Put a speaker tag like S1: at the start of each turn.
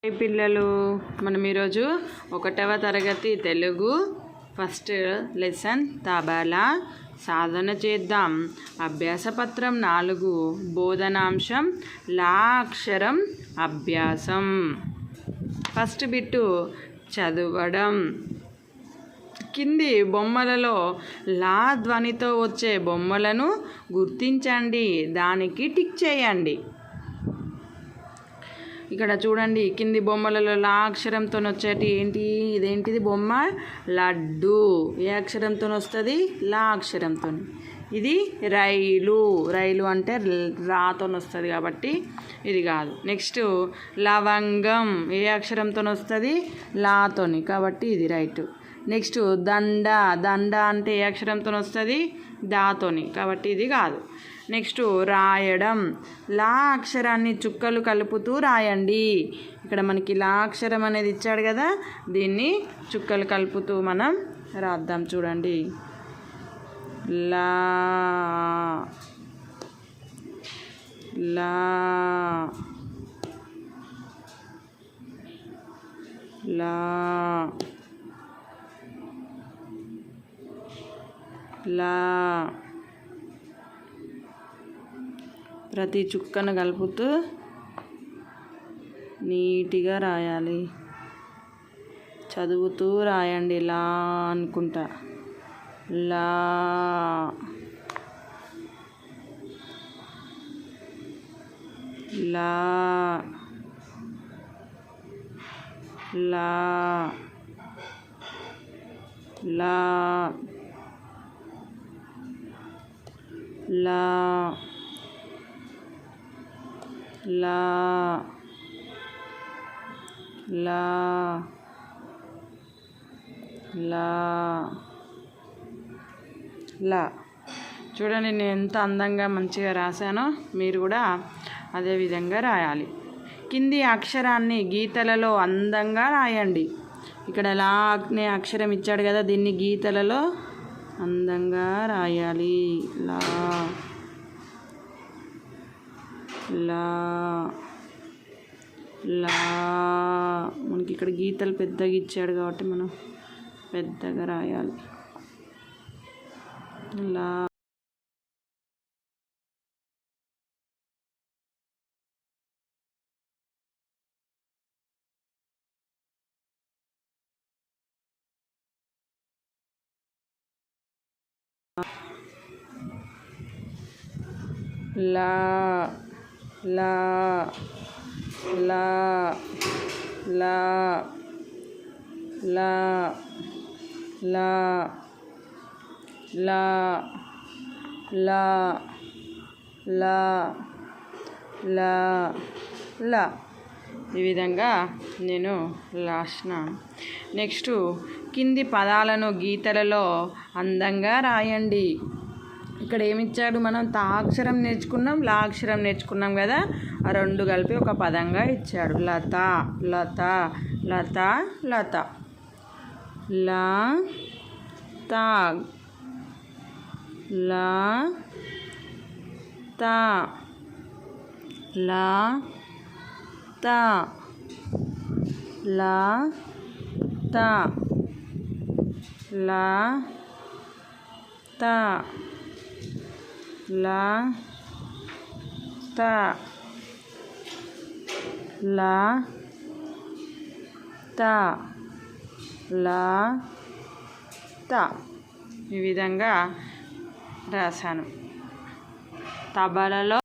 S1: పిల్లలు, మనం ఈరోజు 1వ తరగతి తెలుగు ఫస్ట్ లెసన్ తబలా సాధన చేద్దాం. అభ్యాసపత్రం 4 బోధనాంశం లా అక్షరం అభ్యాసం. ఫస్ట్ బిట్టు చదవడం. కింది బొమ్మలలో లా ధ్వనితో వచ్చే బొమ్మలను గుర్తించండి, దానికి టిక్ చేయండి. ఇక్కడ చూడండి, కింది బొమ్మలలో లా అక్షరంతో వచ్చేటి ఏంటి? ఇదేంటిది బొమ్మ? లడ్డు. ఏ అక్షరంతో వస్తుంది? లా అక్షరంతో. ఇది రైలు. రైలు అంటే రాతో వస్తుంది కాబట్టి ఇది కాదు. నెక్స్ట్ లవంగం. ఏ అక్షరంతో వస్తుంది? లాతోని కాబట్టి ఇది రైట్. నెక్స్ట్ దండ. దండ అంటే ఏ అక్షరంతో వస్తుంది? దాతోని కాబట్టి ఇది కాదు. నెక్స్ట్ రాయడం. లా అక్షరాన్ని చుక్కలు కలుపుతూ రాయండి. ఇక్కడ మనకి లా అక్షరం అనేది ఇచ్చాడు కదా, దీన్ని చుక్కలు కలుపుతూ మనం రాద్దాం. చూడండి, లా లా లా లా. ప్రతి చుక్కను కలుపుతూ నీట్గా రాయాలి. చదువుతూ రాయండి. లా అనుకుంటా. లా లా లా లా లా లా లా లా లా. చూడండి, నేను ఎంత అందంగా మంచిగా రాశానో మీరు కూడా అదే విధంగా రాయాలి. కింది అక్షరాన్ని గీతలలో అందంగా రాయండి. ఇక్కడ లా అనే అక్షరం ఇచ్చాడు కదా, దీన్ని గీతలలో అందంగా రాయాలి. లా లా లా. మనకి ఇక్కడ గీతలు పెద్దగా ఇచ్చాడు కాబట్టి మనం పెద్దగా రాయాలి. లా లా లా లా లా లా లా లా లా లా లా లా. ఈ విధంగా నేను రాసినాను. నెక్స్ట్ కింది పదాలను గీతలలో అందంగా రాయండి. ఇక్కడ ఏమిచ్చాడు? మనం తా అక్షరం నేర్చుకున్నాం, లా అక్షరం నేర్చుకున్నాం కదా, ఆ రెండు కలిపి ఒక పదంగా ఇచ్చాడు. లత లత లత లత. లా తా లా తా లా తా లా తా లా తా లా తా లా తా లా తా. ఈ విధంగా రాశాను. తబలలో